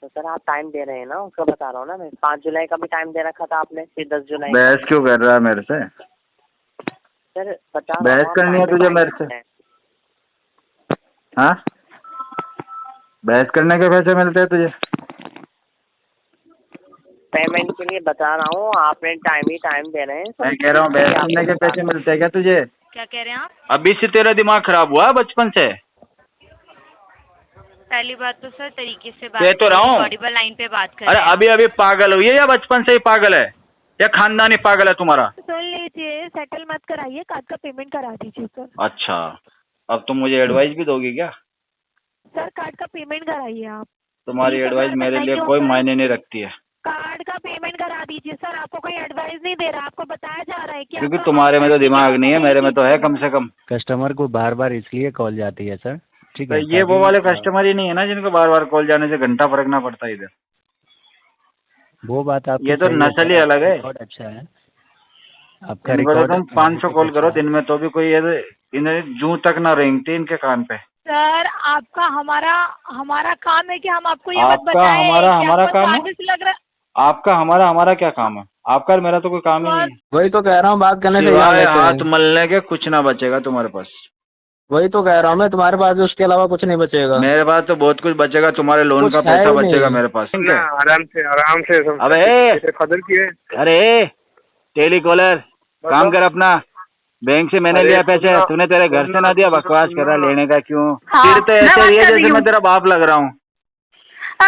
तो सर आप टाइम दे रहे हैं ना, उसका बता रहा हूँ ना मैं। 5 जुलाई का भी टाइम दे रखा था आपने, फिर 10 जुलाई का। बहस क्यों कर रहा है मेरे से? सर बता रहा बहस हूँ, आप करनी है टाइम तुझे मेरे से? हाँ, बहस करने के पैसे मिलते हैं तुझे? पेमेंट के लिए बता रहा हूँ, आपने टाइम ही टाइम दे रहे हैं। मैं कह रहा हूँ बहस करने के पैसे मिलते हैं क्या तुझे? क्या कह रहे हैं आप? अभी से तेरा दिमाग खराब हुआ बचपन से? पहली बात तो सर तरीके से कह तो रहा हूँ। ऑडिबल लाइन पे बात कर अरे रहे हैं। अभी अभी पागल हुई है या बचपन से ही पागल है या खानदानी पागल है तुम्हारा? सुन लीजिए, सेटल मत कराइए, कार्ड का पेमेंट करा दीजिए सर। अच्छा, अब तुम मुझे एडवाइस भी दोगी क्या? सर कार्ड का पेमेंट कराइए आप। तुम्हारी एडवाइस मेरे लिए कोई मायने नहीं रखती है। कार्ड का पेमेंट करा दीजिए सर, आपको कोई एडवाइस नहीं दे रहा, आपको बताया जा रहा है कि क्योंकि तुम्हारे में तो दिमाग नहीं है, मेरे में तो है कम से कम। कस्टमर को बार बार इसलिए कॉल जाती है सर, ठीक तो है? ये वो वाले कस्टमर ही नहीं है ना जिनको बार बार कॉल जाने से घंटा फर्कना पड़ता है इधर। वो बात आप ये तो नस्ल ही अलग है। रिकॉर्ड अच्छा है आपका। इनको तो रिकॉर्ड तुम 500 कॉल करो दिन में तो भी कोई ये इन्हें जूं तक ना रेंगती इनके कान पे। सर आपका हमारा काम है कि हम आपको ये मत आपका बताएं हमारा कि आपको काम है? चार्जेस लग रहा। आपका हमारा क्या काम है? आपका और मेरा तो कोई काम ही नहीं है। वही तो कह रहा हूँ, बात करने से जान सिवाय लेते हाथ हैं। मलने के कुछ ना बचेगा तुम्हारे पास। वही तो कह रहा हूँ मैं, तुम्हारे पास उसके अलावा कुछ नहीं बचेगा। मेरे पास तो बहुत कुछ बचेगा, तुम्हारे लोन कुछ का है पैसा ही बचेगा नहीं। मेरे पास। आराम से अबे कदर की है। अरे टेलीकॉलर, काम कर अपना। बैंक से मैंने लिया पैसे, तूने तेरे घर से ना दिया। बकवास कर रहा, लेने का क्यों? फिर तो ऐसे ही है जैसे मैं तेरा बाप लग रहा हूँ।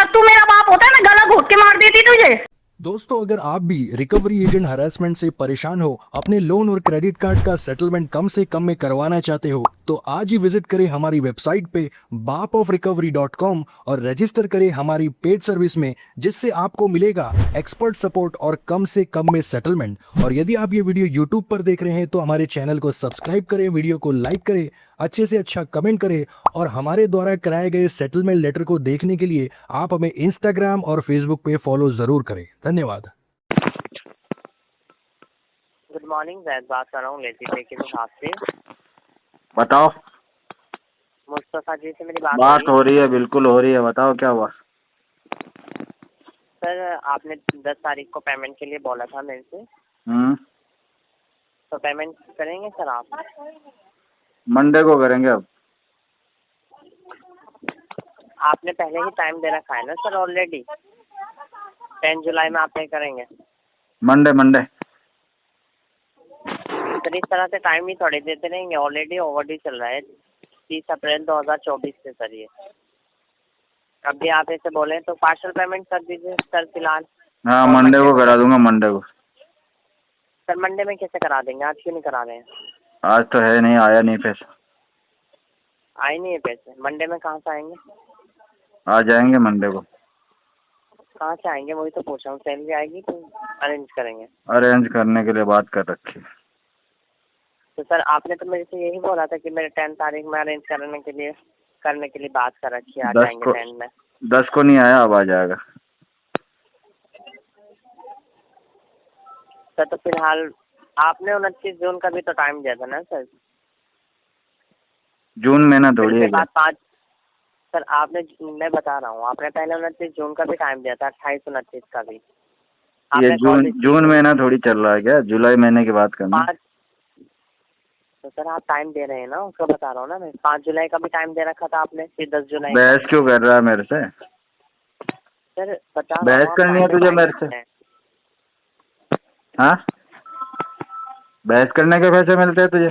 तू मेरा बाप होता है, मैं गला घोट के मार देती तुझे। दोस्तों, अगर आप भी रिकवरी एजेंट हरासमेंट से परेशान हो, अपने लोन और क्रेडिट कार्ड का सेटलमेंट कम से कम में करवाना चाहते हो, तो आज ही विजिट करें हमारी वेबसाइट पे bapofrecovery.com और रजिस्टर करें हमारी पेड सर्विस में, जिससे आपको मिलेगा एक्सपर्ट सपोर्ट और कम से कम में सेटलमेंट। और यदि आप ये वीडियो यूट्यूब पर देख रहे हैं तो हमारे चैनल को सब्सक्राइब करें, वीडियो को लाइक करें, अच्छे से अच्छा कमेंट करें, और हमारे द्वारा कराए गए सेटलमेंट लेटर को देखने के लिए आप हमें इंस्टाग्राम और फेसबुक पे फॉलो जरूर करें। धन्यवाद। गुड मॉर्निंग, जैद बात कर रहा हूँ लेती के साथ से। बताओ। मुस्तफा जी से मेरी बात हो रही है, बिल्कुल हो रही है। बताओ क्या हुआ? सर आपने 10 तारीख को पेमेंट के लिए बोला था मेरे से, तो पेमेंट करेंगे सर आप? मंडे को करेंगे। अब आपने पहले ही टाइम दे रखा है ना सर ऑलरेडी। 10 जुलाई में आप पे करेंगे। मंडे सर इस तरह से टाइम ही थोड़ी देते रहेंगे, ऑलरेडी ओवरड्यू चल रहा है 30 अप्रैल 2024 से सर। ये अब भी आप ऐसे बोले तो पार्शल पेमेंट कर दीजिए सर फिलहाल। हाँ, मंडे को करा दूंगा। मंडे को सर मंडे में कैसे करा देंगे? आज क्यों नहीं करा रहे हैं? आज तो है नहीं, आया नहीं पैसा। आए नहीं है पैसे? मंडे में कहाँ से आएंगे? आ जाएंगे मंडे को। कहाँ से आएंगे वही तो पूछ रहा हूँ। सैलरी आएगी तो अरेंज करेंगे। अरेंज करने के लिए बात कर रखी। तो सर आपने तो मेरे से यही बोला था कि मेरे 10 तारीख में अरेंज करने के लिए बात कर रखी है। आ जाएंगे 10 में। 10 को नहीं आया, अब आ जाएगा। सर तो फिलहाल आपने 29 जून का भी तो टाइम दिया था ना सर। जून महीना थोड़ी है। बात 5 सर आपने, मैं बता रहा हूँ, आपने पहले 29 जून का भी टाइम दिया था, 28-29 का भी। ये जून महीना थोड़ी चल रहा है क्या? जुलाई महीने की बात करना। तो सर आप टाइम दे रहे हैं ना, उसका बता रहा हूँ ना मैं। 5 जुलाई का भी टाइम दे रखा था आपने, फिर 10 जुलाई। बहस क्यों कर रहा है मेरे से? सर बता, बहस करनी है तुझे मेरे से? हाँ, बहस करने के पैसे मिलते हैं तुझे?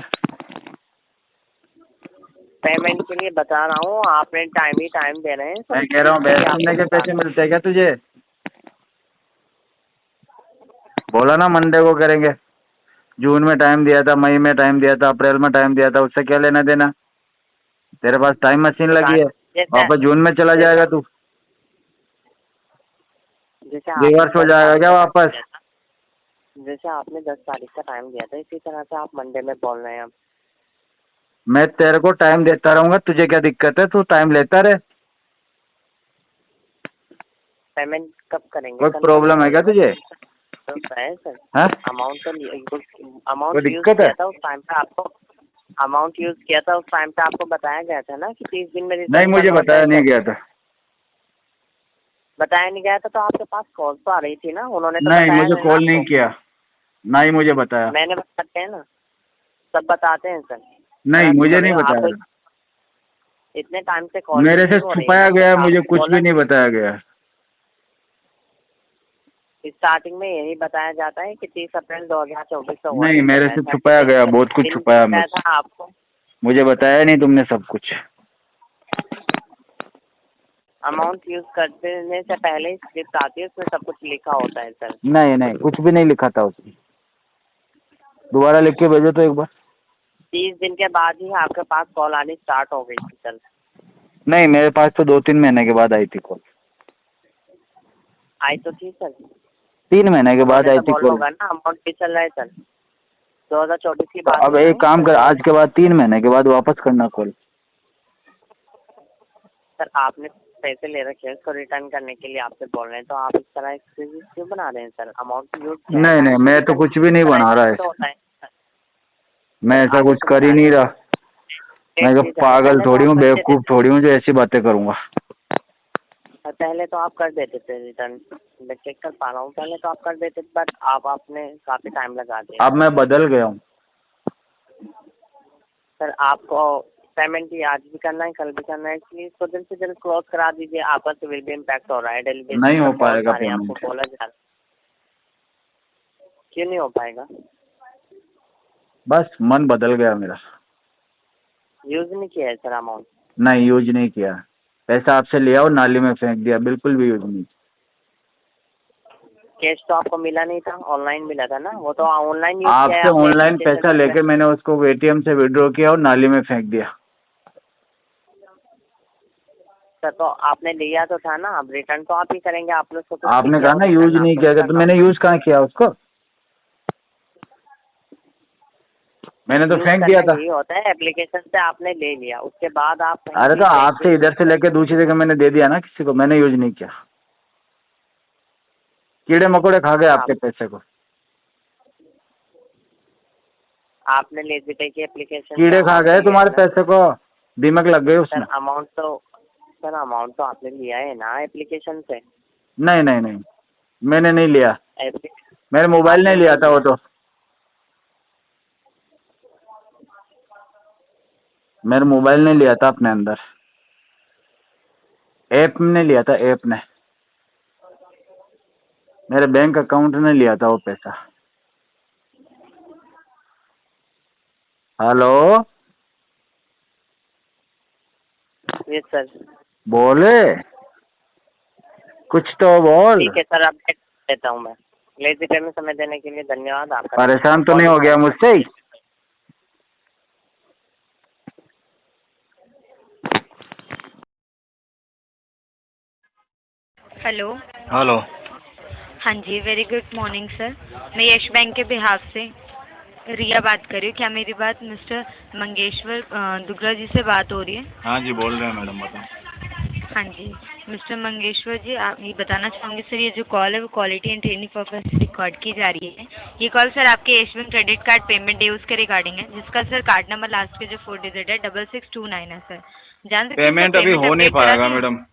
पेमेंट के लिए बता रहा हूँ, आपने टाइम ही टाइम दे रहे हैं। मैं कह रहा हूँ बहस करने के पैसे मिलते हैं क्या तुझे? बोला ना मंडे को करेंगे। जून में टाइम दिया था, मई में टाइम दिया था, अप्रैल में टाइम दिया था, उससे क्या लेना देना? तेरे पास टाइम मशीन लगी है, वापस जून में चला जाएगा तू? रिवर्स हो जाएगा क्या वापस? जैसे आपने 10 तारीख का टाइम दिया था, इसी तरह से आप मंडे में बोल रहे हैं। अब मैं तेरे को टाइम देता रहूंगा, तुझे क्या दिक्कत है? तू टाइम लेता रहे। पेमेंट कब करेंगे? कोई प्रॉब्लम है क्या तुझे? तो है सर। हाँ? अमाउंट यूज किया था उस टाइम पे आपको। अमाउंट यूज किया था उस टाइम पे आपको बताया गया था ना कि 30 दिन में। नहीं, मुझे बताया नहीं गया था। बताया नहीं गया था तो आपके पास कॉल तो आ रही थी ना, उन्होंने तो नहीं, बताया मुझे ना कॉल नहीं आपको। किया, ना ही मुझे बताया। मैंने बताते हैं ना, सब बताते हैं सर। नहीं, मुझे नहीं आपको बताया। इतने टाइम से कॉल मेरे से छुपाया गया है, मुझे कुछ भी नहीं बताया गया है। स्टार्टिंग में यही बताया जाता है कि 30 अप्रैल 2024 को नहीं, मेरे से छुपाया गया, बहुत कुछ छुपाया मुझसे। था आपको। मुझे बताया नहीं तुमने सब कुछ। अमाउंट यूज करने से पहले ही स्क्रिप्ट आती है, उसमें सब कुछ लिखा होता है सर। नहीं नहीं, कुछ भी नहीं लिखा था उसमें। दोबारा लिख के भेजो तो एक बार। 30 दिन के बाद ही आपके पास कॉल आनी स्टार्ट हो गई थी सर। नहीं, मेरे पास तो 2-3 महीने के बाद आई थी कॉल। आई तो थी सर, 3 महीने के बाद आई थी कॉल कॉल। होगा ना, अमाउंट भी चल रहा है सर, 2024 की बात। अब एक काम कर, आज के बाद 3 महीने के बाद वापस करना कॉल। सर आपने पैसे ले रखे हैं, उसको रिटर्न करने के लिए आपसे बोल रहे हैं, तो आप इस तरह एक्सक्यूज क्यों बना रहे हैं सर? अमाउंट यूज नहीं नहीं, मैं तो कुछ भी नहीं बना रहा है। मैं ऐसा कुछ कर ही नहीं रहा। मैं तो पागल थोड़ी हूँ, बेवकूफ थोड़ी हूँ जो ऐसी बातें करूँगा। पहले तो आप कर देते थे रिटर्न, मैं चेक कर पा रहा हूँ, पहले तो आप कर देते, बट आपने काफी टाइम लगा दिया। अब मैं बदल गया हूँ सर आपको पेमेंट ही आज भी करना है, कल भी करना है, इसलिए इसको जल्द से जल्द क्लोज करा दीजिए। आपका सिविल भी इम्पैक्ट हो रहा है, डेली बेसिस नहीं हो पर पाएगा calls आ रहे हैं, आपको पेमेंट। बोला जा रहा है। क्यों नहीं हो पाएगा? बस मन बदल गया मेरा। यूज नहीं किया है सर अमाउंट? नहीं, यूज नहीं किया। पैसा आपसे लिया और नाली में फेंक दिया, बिल्कुल भी यूज नहीं। कैश तो आपको मिला नहीं था, ऑनलाइन मिला था ना, वो तो ऑनलाइन आपसे ऑनलाइन पैसा लेके मैंने उसको एटीएम से विड्रॉ किया और नाली में फेंक दिया। सर तो आपने लिया तो था ना, अब रिटर्न तो आप ही करेंगे। आप लोग को तो आपने कहा ना यूज नहीं किया, तो मैंने यूज कहाँ किया उसको? मैंने तो फेंक दिया था। यही होता है, एप्लीकेशन से आपने ले लिया, उसके बाद आप अरे तो आपसे इधर से लेके दूसरी जगह मैंने दे दिया ना किसी को, मैंने यूज नहीं किया। कीड़े मकोड़े खा गए आपके पैसे को। आपने लेजी पे की एप्लीकेशन, कीड़े खा गए तुम्हारे पैसे को, दीमक लग गए उसमें। सर अमाउंट तो आपने लिया है ना एप्लीकेशन से? नहीं नहीं नहीं, मैंने नहीं लिया, मेरे मोबाइल नहीं लिया था वो तो। मेरे मोबाइल ने लिया था अपने अंदर, ऐप ने लिया था, ऐप ने, मेरे बैंक अकाउंट ने लिया था वो पैसा। Hello, yes sir. बोले कुछ तो बोल। ठीक है सर, अपडेट देता हूँ मैं। लेजी पे में समय देने के लिए धन्यवाद आपका। परेशान तो नहीं हो गया मुझसे? हेलो। हेलो। हाँ जी, वेरी गुड मॉर्निंग सर। मैं यश बैंक के बिहाफ से रिया बात कर रही हूँ। क्या मेरी बात मिस्टर मंगेश्वर दुगला जी से बात हो रही है? हाँ जी, बोल रहे हैं मैडम, बताओ। हाँ जी मिस्टर मंगेश्वर जी, आप ये बताना चाहूँगी सर, ये जो कॉल है वो क्वालिटी एंड ट्रेनिंग पर्पज से रिकॉर्ड की जा रही है। ये कॉल सर आपके Yes Bank credit card payment dues के रिगार्डिंग है, जिसका सर कार्ड नंबर लास्ट के जो 4 डिजिट है 6629 है सर। जान सकते पेमेंट अभी हो नहीं पाएगा मैडम।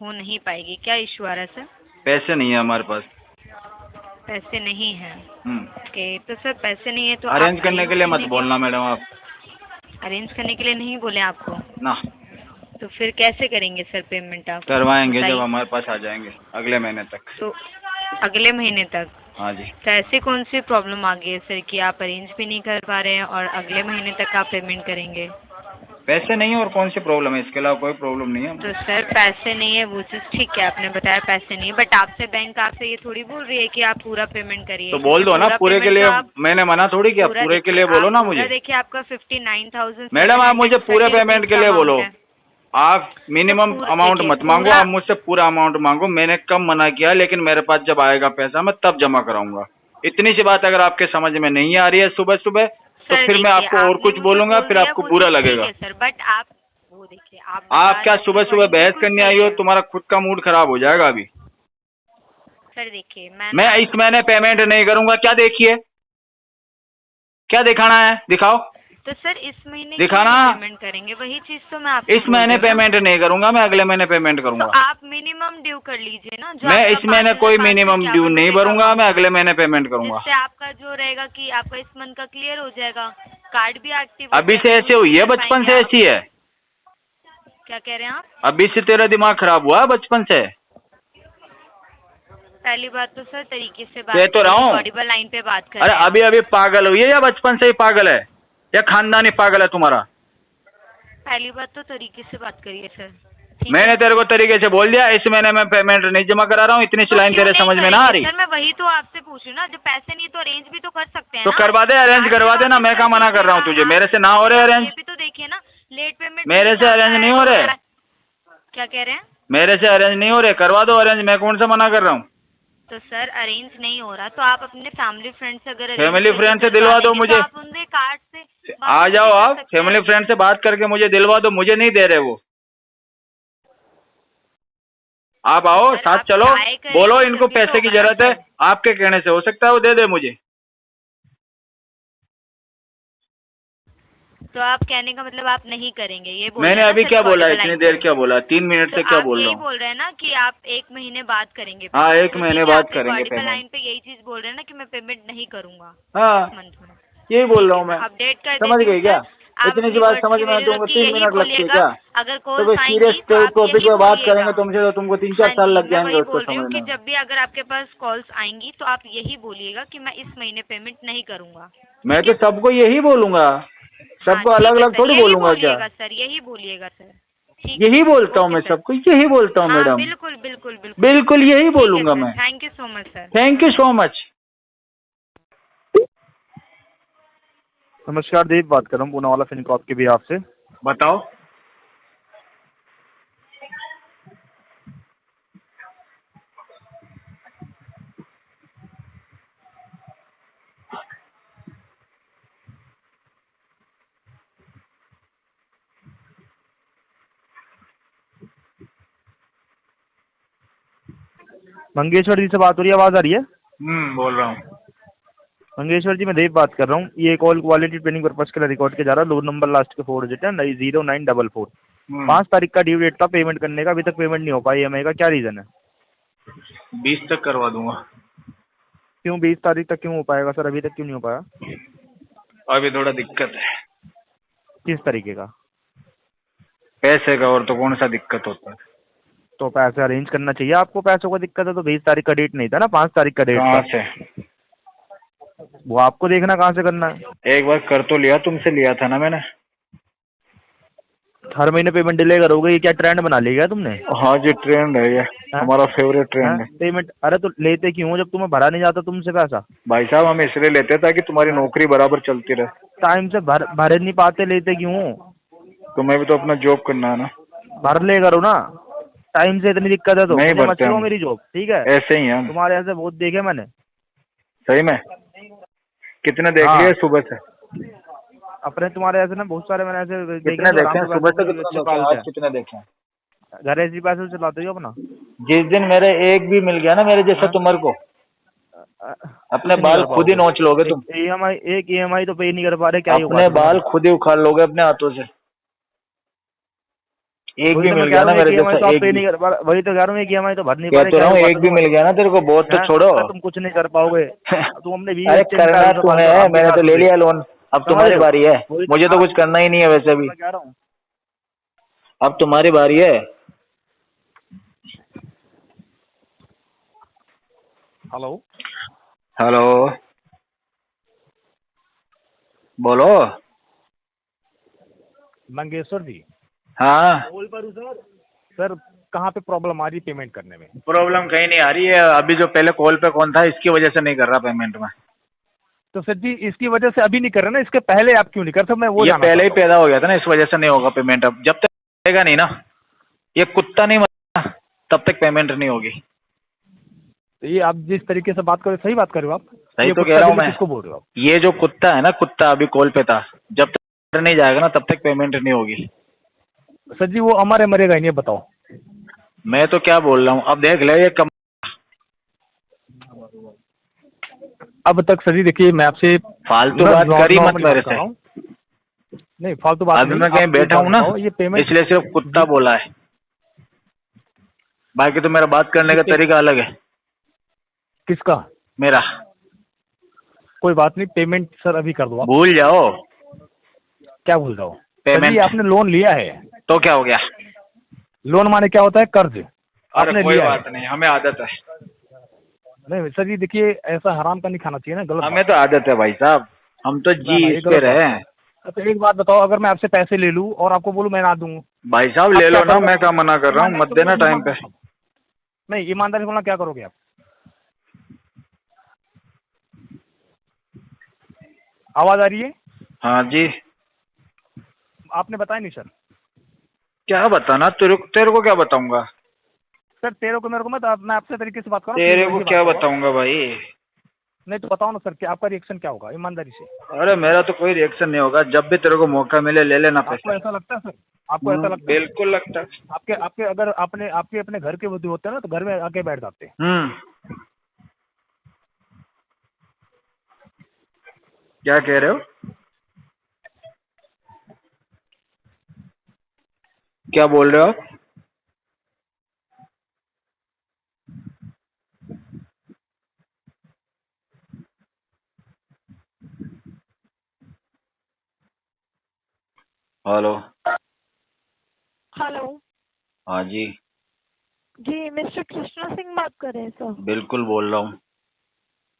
हो नहीं पाएगी? क्या इशू आ रहा है सर? पैसे नहीं है हमारे पास। पैसे नहीं है? ओके, तो सर पैसे नहीं है तो अरेंज करने के लिए मत बोलना मैडम आप। अरेंज करने के लिए नहीं बोले आपको? ना। तो फिर कैसे करेंगे सर पेमेंट? आप करवाएंगे जब हमारे पास आ जाएंगे, अगले महीने तक। तो अगले महीने तक? हाँ जी। तो ऐसी कौन सी प्रॉब्लम आ गई है सर कि आप अरेंज भी नहीं कर पा रहे हैं और अगले महीने तक आप पेमेंट करेंगे? पैसे नहीं है और कौन सी प्रॉब्लम है, इसके अलावा कोई प्रॉब्लम नहीं है। तो सर पैसे नहीं है वो चीज़ ठीक है, आपने बताया पैसे नहीं है, बट आपसे बैंक आपसे ये थोड़ी बोल रही है कि आप पूरा पेमेंट करिए। तो बोल दो ना पूरे के लिए, मैंने मना थोड़ी किया, पूरे के लिए बोलो ना मुझे। देखिए आपका 59,000। मैडम आप मुझे पूरे पेमेंट के लिए बोलो, आप मिनिमम अमाउंट मत मांगो, आप मुझसे पूरा अमाउंट मांगो। मैंने कम मना किया, लेकिन मेरे पास जब आएगा पैसा मैं तब जमा कराऊंगा। इतनी सी बात अगर आपके समझ में नहीं आ रही है सुबह सुबह, तो फिर मैं आपको और कुछ बोलूंगा, फिर आपको बुरा लगेगा। सर बट आप वो देखिए, आप क्या सुबह सुबह बहस करने आई हो? तुम्हारा खुद का मूड खराब हो जाएगा अभी। सर देखिए मैं इस महीने पेमेंट नहीं करूंगा। क्या देखिए, क्या दिखाना है दिखाओ। तो सर इस महीने दिखाना। पेमेंट करेंगे, वही चीज तो मैं आपको इस महीने पेमेंट नहीं करूंगा मैं, अगले महीने पेमेंट करूंगा। तो आप मिनिमम ड्यू कर लीजिए ना। जो मैं आपका इस महीने कोई मिनिमम ड्यू नहीं भरूंगा, मैं अगले महीने पेमेंट करूंगा। जिससे आपका जो रहेगा कि आपका इस मंथ का क्लियर हो जाएगा, कार्ड भी एक्टिव। अभी से ऐसे हुई है, बचपन से ऐसी है। क्या कह रहे हैं आप? अभी से तेरा दिमाग खराब हुआ है बचपन से। पहली बात तो सर तरीके से बात कह तो रहा हूँ। ऑडिबल लाइन पे बात कर। अरे अभी अभी पागल हुई है या बचपन से ही पागल है या खानदानी पागल है तुम्हारा? पहली बात तो तरीके से बात करिए सर। मैंने तेरे को तरीके से बोल दिया, इस महीने में पेमेंट नहीं जमा करा रहा हूँ। इतनी सी लाइन तेरे समझ में ना आ रही? सर मैं वही तो आपसे पूछ रही हूँ ना, जब पैसे नहीं तो अरेंज भी तो कर सकते हैं तो करवा दे, अरेंज करवा देना। मैं क्या मना कर रहा हूँ तुझे? मेरे से ना हो रहे अरेंज। भी तो देखिए ना, लेट पेमेंट मेरे से अरेंज नहीं हो रहे। क्या कह रहे हैं? मेरे से अरेंज नहीं हो रहे, करवा दो अरेंज। मैं कौन सा मना कर रहा हूँ? तो सर अरेंज नहीं हो रहा तो आप अपने फैमिली फ्रेंड से अगर फैमिली फ्रेंड से दिलवा दो मुझे। आप उनके कार्ड से आ जाओ, आप फैमिली फ्रेंड से बात करके मुझे दिलवा दो। मुझे नहीं दे रहे वो। आप आओ, साथ चलो, बोलो इनको पैसे की जरूरत है, आपके कहने से हो सकता है वो दे दे मुझे। तो आप कहने का मतलब आप नहीं करेंगे ये बोल? मैंने अभी क्या बोला? इतनी देर क्या बोला? 3 मिनट से क्या बोल रहा हूँ? बोल रहे हैं ना कि आप 1 महीने बाद करेंगे। हाँ, 1 महीने बाद करेंगे पेमेंट। लाइन पे यही चीज बोल रहे हैं ना कि मैं पेमेंट नहीं करूंगा। हाँ, यही बोल रहा हूँ मैं। अपडेट कर समझ गई क्या? इतनी सी बात समझ में दूंगा 3 मिनट लगती है क्या? अगर तो सीरियस टॉपिक पे बात करेंगे तुमसे तो तुमको 3-4 साल लग जाएंगे उसको समझने में। जब भी अगर आपके पास कॉल्स आएंगी तो आप यही बोलिएगा कि मैं इस महीने पेमेंट नहीं करूंगा। मैं तो सबको यही बोलूंगा, सबको अलग अलग थोड़ी बोलूंगा क्या? सर यही बोलिएगा सर। यही बोलता हूँ मैं सबको, यही बोलता हूँ मैडम। बिल्कुल बिल्कुल बिल्कुल बिल्कुल यही बोलूंगा मैं। Thank you so much sir. Thank you so much. नमस्कार, देव बात कर रहा हूँ पूनावाला फिनकॉर्प के भी आपसे। बताओ। मंगेश्वर जी से बात हो रही है? आवाज आ रही है? बोल रहा हूँ। मंगेश्वर जी, मैं देव बात कर रहा हूँ। ये कॉल क्वालिटी ट्रेनिंग पर्पज के लिए रिकॉर्ड किया जा रहा है। 2 नंबर लास्ट के 4 डिजिट है 0944। 5 तारीख का ड्यू डेट था पेमेंट करने का, अभी तक पेमेंट नहीं हो पाई EMI का, क्या रीजन है? 20 तक करवा दूंगा। क्यों 20 तारीख तक क्यों हो पाएगा सर? अभी तक क्यों नहीं हो पाया? अभी थोड़ा दिक्कत है। किस तरीके का? पैसे का। और तो कौन सा दिक्कत होता है? तो पैसे अरेंज करना चाहिए आपको। पैसों का दिक्कत है तो 20 तारीख का डेट नहीं था ना, 5 तारीख का डेट कहाँ था। से? वो आपको देखना कहाँ से करना है। एक बार कर तो लिया, तुमसे लिया था ना मैंने। हर महीने पेमेंट डिले करोगे, ये क्या ट्रेंड बना लिया तुमने? हाँ जी, ट्रेंड है ये, हमारा फेवरेट ट्रेंड है। पेमेंट अरे तो लेते क्यों जब तुम्हें भरा नहीं जाता तुमसे पैसा? भाई साहब, हम इसलिए लेते हैं ताकि तुम्हारी नौकरी बराबर चलती रहे। टाइम से भर नहीं पाते, लेते क्यों? तुम्हें भी तो अपना जॉब करना है ना। भर ले करो ना, टाइम से इतनी दिक्कत है तो नहीं भरते मत करो हम। मेरी जॉब, ठीक है? ऐसे ही है तुम्हारे ऐसे बहुत देखे मैंने। सही में? कितने देख लिए सुबह से? अपने तुम्हारे ऐसे ना बहुत सारे मैंने ऐसे कितने देखे सुबह से? कितने देखे? घर ऐसी पैसे चलाते हो अपना? जिस दिन मेरे एक भी मिल गया ना मेरे जैसा तुम्हारे को, अपने बाल खुद ही नोच लोगे तुम। एक EMI तो पे नहीं कर पा रहे, क्या अपने बाल खुद ही उखाड़ लोगे अपने हाथों से। एक भी मिल गया ना मेरे जैसा, एक नहीं कर पा रहा। वही तो कह रहा हूँ, एक EMI तो भर नहीं पा रहे। एक भी मिल गया ना तेरे को, बहुत तो छोड़ो। तुम कुछ नहीं कर पाओगे तुम अपने भी। अरे करना तुम्हें है, मैंने तो ले लिया लोन, अब तुम्हारी बारी है। मुझे तो कुछ करना ही नहीं है वैसे भी, अब तुम्हारी बारी है। हेलो हेलो, बोलो। मंगेश्वर जी। हाँ सर कहाँ पे प्रॉब्लम आ रही पेमेंट करने में? प्रॉब्लम कहीं नहीं आ रही है। अभी जो पहले कॉल पे कौन था, इसकी वजह से नहीं कर रहा पेमेंट में। तो सर जी इसकी वजह से अभी नहीं कर रहे ना, इसके पहले आप क्यों नहीं करते? मैं वो ये पहले ही पैदा हो गया था ना, इस वजह से नहीं होगा पेमेंट। अब जब तक आएगा नहीं ना, ये कुत्ता नहीं मरा तब तक पेमेंट नहीं होगी। तो ये आप जिस तरीके से बात कर रहे, सही बात कर रहे हो आप? सही तो कह रहा हूँ मैं। किसको बोल रहे हो आप? ये जो कुत्ता है ना, कुत्ता अभी कॉल पे था, जब तक नहीं जाएगा ना तब तक पेमेंट नहीं होगी। सर जी वो हमारे मरेगा ही नहीं, बताओ। मैं तो क्या बोल रहा हूँ, अब देख ले ये अब तक सर जी देखिए, मैं आपसे फालतू बात करी मत मेरे से। नहीं फालतू बात अभी नहीं, मैं कहीं आप बैठा हूँ ना, ये पेमेंट इसलिए सिर्फ कुत्ता बोला है, बाकी तो मेरा बात करने का तरीका अलग है। किसका? मेरा। कोई बात नहीं, पेमेंट सर अभी कर दो आप। भूल जाओ। क्या भूल जाओ? पेमेंट। जी आपने लोन लिया है। तो क्या हो गया? लोन माने क्या होता है? कर्ज। आपने कोई लिया बात नहीं, हमें आदत है। नहीं सर जी देखिए, ऐसा हराम का नहीं खाना चाहिए ना, गलत हमें तो आदत है भाई साहब, हम तो जी इसके रहे हैं। तो एक बात बताओ, अगर मैं आपसे पैसे ले लूं और आपको बोलूं मैं ना दूं? भाई साहब ले लो ना, मैं क्या मना कर रहा हूँ, मत देना टाइम पे। नहीं ईमानदारी बोलना, क्या करोगे आप? आवाज आ रही है? हाँ जी। आपने बताया नहीं सर। क्या बताना, तेरे को क्या बताऊंगा? सर तेरे को मेरे को मत, मैं आपसे तरीके से बात कर रहा हूँ। तेरे को क्या बताऊंगा भाई? नहीं तो बताओ ना सर, कि आपका रिएक्शन क्या होगा ईमानदारी से? अरे मेरा तो कोई रिएक्शन नहीं होगा, जब भी तेरे को मौका मिले ले लेना पैसे। आपको ऐसा लगता है सर? आपको ऐसा लगता है? बिल्कुल लगता है। आपके अगर आपके अपने घर के बुद्धि होते हैं ना, तो घर में आके बैठ जाते हैं। क्या कह रहे हो? क्या बोल रहे हो आप? हेलो। हेलो। हाँ जी। जी मिस्टर कृष्णा सिंह बात कर रहे हैं सर? बिल्कुल बोल रहा हूँ।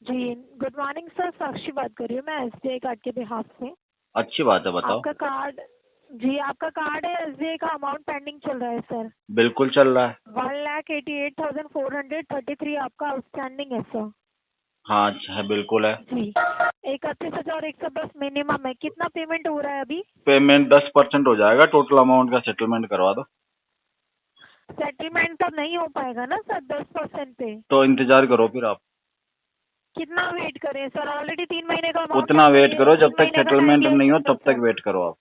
जी गुड मॉर्निंग सर, साक्षी बात कर रही हूँ मैं SBI कार्ड के बिहाफ से। अच्छी बात है, बताओ। आपका कार्ड, जी आपका कार्ड है, SBI का अमाउंट पेंडिंग चल रहा है सर। बिल्कुल चल रहा है। 1,88,433 आपका आउटस्टैंडिंग है सर। हाँ अच्छा है, बिल्कुल है। जी 31,110 मिनिमम है। कितना पेमेंट हो रहा है अभी? पेमेंट 10% हो जाएगा, टोटल अमाउंट का सेटलमेंट करवा दो। सेटलमेंट तो नहीं हो पाएगा ना सर 10% पे। तो इंतजार करो फिर आप। कितना वेट करें सर? ऑलरेडी 3 महीने का amount उतना वेट करो, जब 3 तक महीने का सेटलमेंट time नहीं हो लेंगे तब तक वेट करो आप।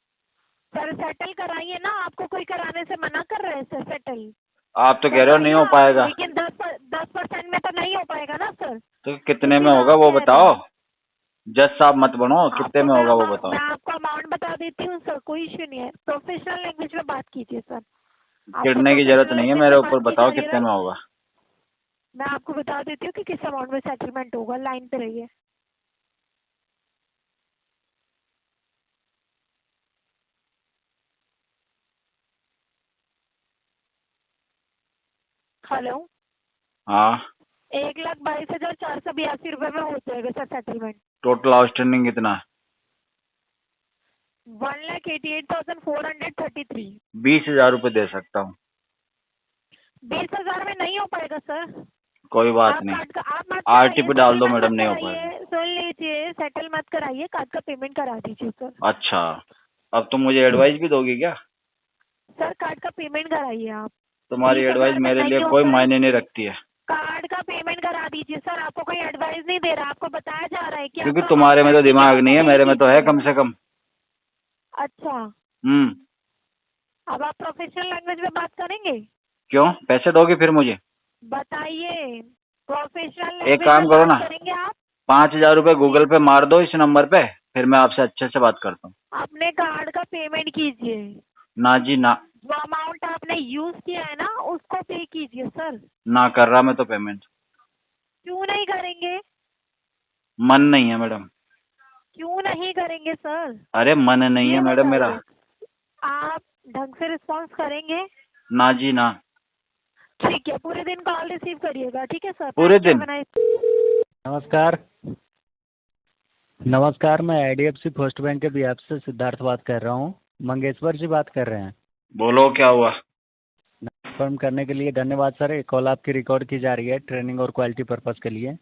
सर सेटल कराइए ना, आपको कोई कराने से मना कर रहे हैं सर सेटल? आप तो कह रहे हो नहीं हो पाएगा। लेकिन 10% में तो नहीं हो पाएगा ना सर। तो कितने में होगा वो बताओ। जज साहब मत बनो, कितने में होगा वो बताओ। मैं आपको अमाउंट बता देती हूँ सर, कोई इश्यू नहीं है। प्रोफेशनल लैंग्वेज में बात कीजिए सर। चिढ़ने की जरूरत नहीं है मेरे ऊपर, बताओ कितने में होगा। मैं आपको बता देती हूँ कि किस अमाउंट में सेटलमेंट होगा। लाइन पे रहिए। हेलो। हाँ। 1,22,482 रुपए में हो जाएगा सर सेटलमेंट। टोटल आउटस्टैंडिंग कितना है? 1,88,433। 20,000 रुपये दे सकता हूँ। 20,000 में नहीं हो पाएगा सर। कोई बात नहीं, RTP डाल दो मैडम, नहीं हो पाएगा। सुन लीजिए, सेटल मत कराइए, कार्ड का पेमेंट करा दीजिए सर। अच्छा, अब तुम मुझे एडवाइस भी दोगी क्या? सर कार्ड का पेमेंट कराइए आप। तुम्हारी एडवाइस मेरे लिए कोई मायने नहीं रखती है। कार्ड का पेमेंट करा दीजिए सर। आपको कोई एडवाइस नहीं दे रहा, आपको बताया जा रहा है कि क्योंकि तुम्हारे में तो दिमाग नहीं है, मेरे में तो है कम से कम। अच्छा। अब आप प्रोफेशनल लैंग्वेज में बात करेंगे? क्यों, पैसे दोगे फिर मुझे? बताइए। प्रोफेशनल एक काम करो ना, करेंगे आप? 5,000 रुपये गूगल पे मार दो इस नंबर पे, फिर मैं आपसे अच्छे से बात करता हूँ। अपने कार्ड का पेमेंट कीजिए। ना जी ना। जो अमाउंट आपने यूज किया है ना उसको पे कीजिए सर। ना कर रहा मैं तो पेमेंट। क्यों नहीं करेंगे? मन नहीं है मैडम। क्यों नहीं करेंगे सर? अरे मन नहीं है मैडम मेरा। आप ढंग से रिस्पॉन्स करेंगे? ना जी ना। ठीक है, पूरे दिन कॉल रिसीव करिएगा, ठीक है सर? पूरे दिन। नमस्कार। नमस्कार, मैं IDFC फर्स्ट बैंक के बिहाफ से सिद्धार्थ बात कर रहा हूँ। मंगेश्वर जी बात कर रहे हैं। बोलो क्या हुआ? कंफर्म करने के लिए धन्यवाद सर। एक कॉल आपकी रिकॉर्ड की जा रही है ट्रेनिंग और क्वालिटी पर्पस के लिए।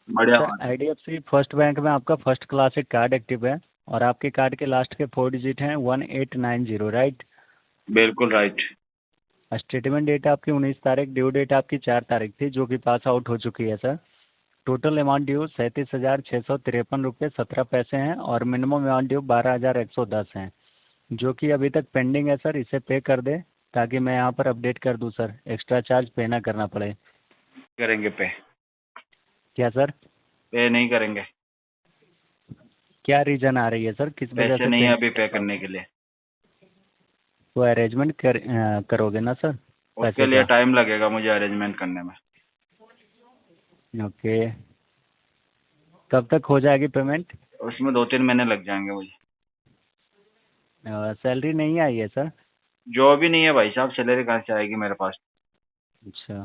बढ़िया। IDFC फर्स्ट बैंक में आपका फर्स्ट क्लासिक कार्ड एक्टिव है और आपके कार्ड के लास्ट के 4 डिजिट हैं 1890, राइट? बिल्कुल राइट। स्टेटमेंट डेट आपकी 19 तारीख, ड्यू डेट आपकी 4 तारीख थी, जो कि पास आउट हो चुकी है सर। टोटल अमाउंट ड्यू 37,653 रुपये 17 पैसे हैं और मिनिमम अमाउंट ड्यू 12,110 हैं, जो कि अभी तक पेंडिंग है सर। इसे पे कर दे ताकि मैं यहाँ पर अपडेट कर दूँ सर, एक्स्ट्रा चार्ज पे ना करना पड़े। करेंगे पे? क्या सर? पे नहीं करेंगे। क्या रीजन आ रही है सर, किस वजह से? पैसे नहीं है अभी पे करने के लिए। वो अरेंजमेंट करोगे ना सर? उसके लिए टाइम लगेगा मुझे अरेंजमेंट करने में। ओके, कब तक हो जाएगी पेमेंट? उसमें 2-3 महीने लग जाएंगे मुझे। सैलरी नहीं आई है सर? जो भी नहीं है भाई साहब, सैलरी कहाँ से आएगी मेरे पास? अच्छा,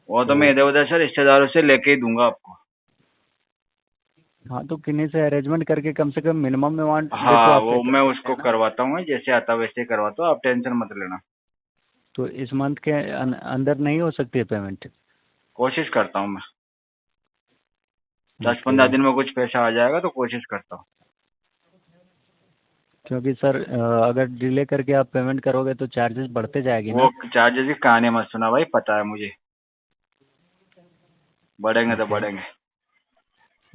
वो तो मैं इधर उधर से रिश्तेदारों से लेके ही दूंगा आपको। हाँ तो किन्हीं से अरेंजमेंट करके कम से कम मिनिमम अमाउंट। हाँ वो मैं उसको करवाता हूँ, जैसे आता वैसे ही करवाता हूँ, आप टेंशन मत लेना। तो इस मंथ के अंदर नहीं हो सकती है पेमेंट? कोशिश करता हूँ मैं, 10-15 दिन में कुछ पैसा आ जाएगा तो कोशिश करता हूँ। क्योंकि सर अगर डिले करके आप पेमेंट करोगे तो चार्जेस बढ़ते जाएगी ना। वो चार्जेस की कहानी मत सुना भाई, पता है मुझे, बढ़ेंगे तो बढ़ेंगे।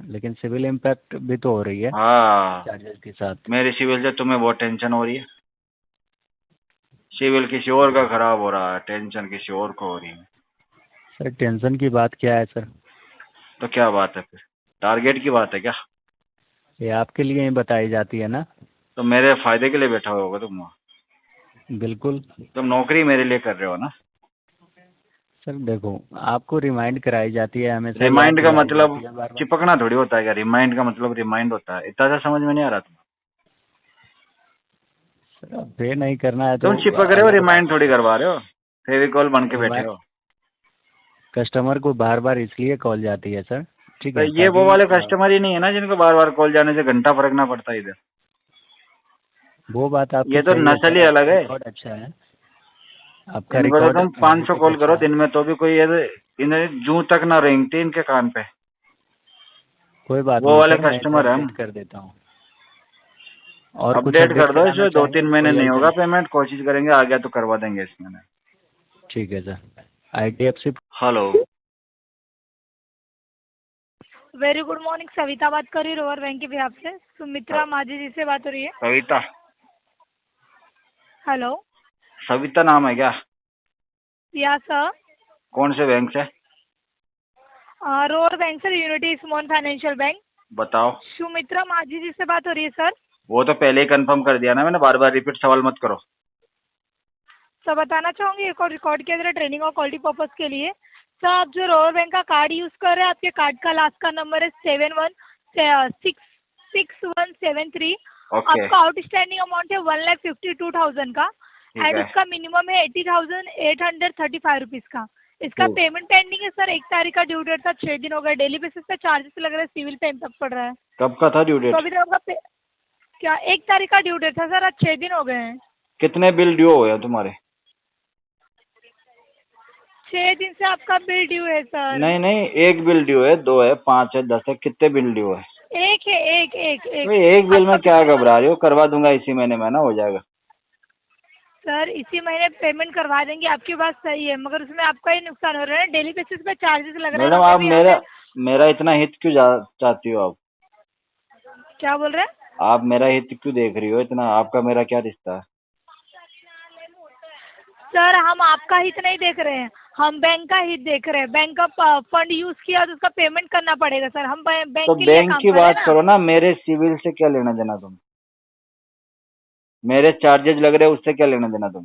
लेकिन सिविल इम्पैक्ट भी तो हो रही है हाँ चार्जेस के साथ। मेरे सिविल से तुम्हें बहुत टेंशन हो रही है। सिविल किसी और का खराब हो रहा है, टेंशन किसी और को हो रही है। सर टेंशन की बात क्या है सर? तो क्या बात है फिर, टारगेट की बात है क्या? ये आपके लिए ही बताई जाती है ना। तो मेरे फायदे के लिए बैठा होगा तुम वहाँ? बिल्कुल। तुम नौकरी मेरे लिए कर रहे हो ना। सर देखो, आपको रिमाइंड कराई जाती है हमेशा। रिमाइंड का मतलब चिपकना थोड़ी होता है क्या? रिमाइंड का मतलब रिमाइंड होता है, इतना सा समझ में नहीं आ रहा तुम्हें? सर पे नहीं करना है तो तुम चिपक रहे हो, रिमाइंड थोड़ी करवा रहे हो, फेविकॉल बन के बैठे हो। कस्टमर को बार बार इसलिए कॉल जाती है सर, ठीक तो है? ये वो वाले कस्टमर ही नहीं है ना जिनको बार बार कॉल जाने से घंटा फर्कना पड़ता है इधर। वो बात आपकी ये तो नस्ल ही अलग है। अच्छा है आपका इनको तो रिकॉर्ड। तुम 500 कॉल करो दिन में तो भी कोई इन्हें जूं तक ना रेंगती इनके कान पे। कोई बात वो नहीं वाले सर, मैं कस्टमर है हम। कर देता हूँ। और कुछ अपडेट कर दो, इसमें कराना 2-3 महीने कोई नहीं होगा item? पेमेंट, कोशिश करेंगे, आ गया तो करवा देंगे इस महीने। ठीक है sir. IDFC। Hello, very good morning, Savita बात कर रही हूँ रोवर बैंक के बिहाफ से। सुमित्रा माझी जी से बात हो रही है। सविता? हेलो। सविता नाम है क्या? या सर। कौन से बैंक से? Rover bank sir, unity small financial bank. बताओ। सुमित्रा माझी जी से बात हो रही है सर। वो तो पहले ही कंफर्म कर दिया ना मैंने, बार बार रिपीट सवाल मत करो। सर बताना चाहूंगी, एक और रिकॉर्ड किया जरा ट्रेनिंग और क्वालिटी पर्पज के लिए। सर आप जो रोवर बैंक का कार्ड यूज कर रहे हैं, आपके कार्ड का लास्ट का नंबर है 716173। आपका आउटस्टैंडिंग अमाउंट है 1,52,000 का एंड उसका मिनिमम है 80,835 रुपीज का। इसका पेमेंट पेंडिंग है सर। 1 तारीख का ड्यू डेट था, 6 दिन हो गए। डेली बेसिस पे चार्जेस लग रहा है, सिविल पे इम्पैक्ट पड़ रहा है। कब का था ड्यू डेट? तो अभी तक आपका क्या 1 तारीख का ड्यू डेट था सर, आज 6 दिन हो गए हैं। कितने बिल ड्यू हो गए तुम्हारे? 6 दिन से आपका बिल ड्यू है सर। नहीं, एक बिल ड्यू है, 2 है, 5 है, 10 है, कितने बिल ड्यू है? एक है, एक एक बिल में क्या घबरा रही हो, करवा दूंगा इसी महीने में ना, हो जाएगा। सर इसी महीने पेमेंट करवा देंगे, आपकी बात सही है, मगर उसमें आपका ही नुकसान हो रहा है। डेली बेसिस पे चार्जेस लग रहे हैं। मैडम आप मेरा इतना हित क्यों चाहती हो आप? क्या बोल रहे हैं? आप मेरा हित क्यों देख रही हो इतना? आपका मेरा क्या रिश्ता है? सर हम आपका हित नहीं देख रहे हैं, हम बैंक का हित देख रहे हैं। बैंक का फंड यूज किया तो उसका पेमेंट करना पड़ेगा सर। हम बैंक तो के लिए बैंक काम की कर रहे हैं बात करो ना, मेरे सिविल से क्या लेना देना तुम? मेरे चार्जेस लग रहे हैं, उससे क्या लेना देना तुम?